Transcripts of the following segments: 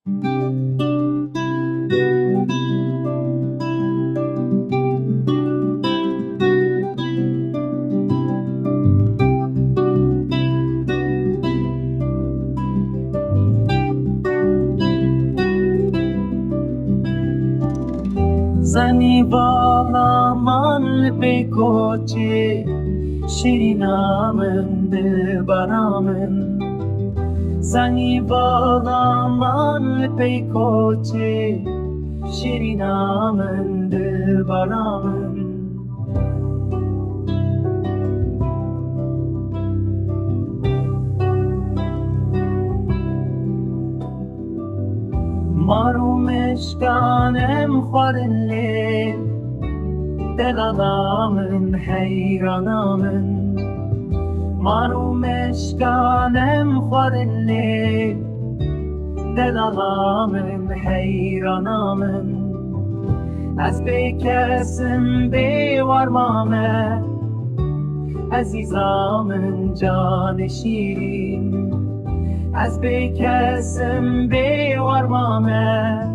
زنی bağlaman bekoçi şirinamın dilberamın زنی bağlaman bekoçi şirinamın dilberamın مارو مشکانم خورلی دل آدامن حیرانامن مارو مشکانم خورلی دل آدامن حیرانامن از بیکسم بیوارمامه عزیزامن جان شیرین از بیکسم بیوارمامه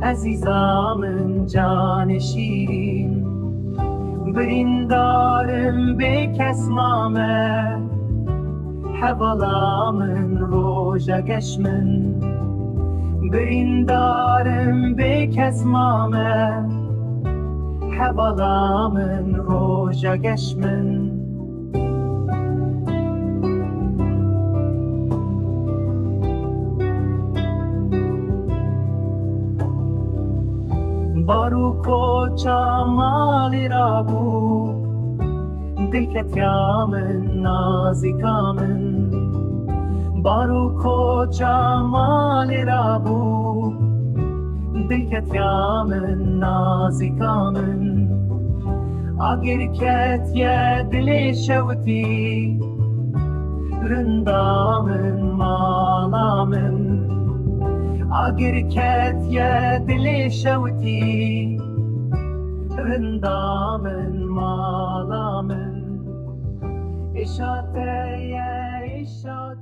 عزیزامن جان شیرین بریندارم بیکسمامه حوالامن روژا گشمن بریندارم بیکسمامه حوالامن روژا گشمن بارو کوچا مالی را بو دلکتیامن نازیکامن بارو کوچا مالی را بو دلکتیامن نازیکامن اگر کت یه دلی شوتی رندامن مالامن اگر کت یه دلی شوتی رندامن مالامن اشاته یه اشاد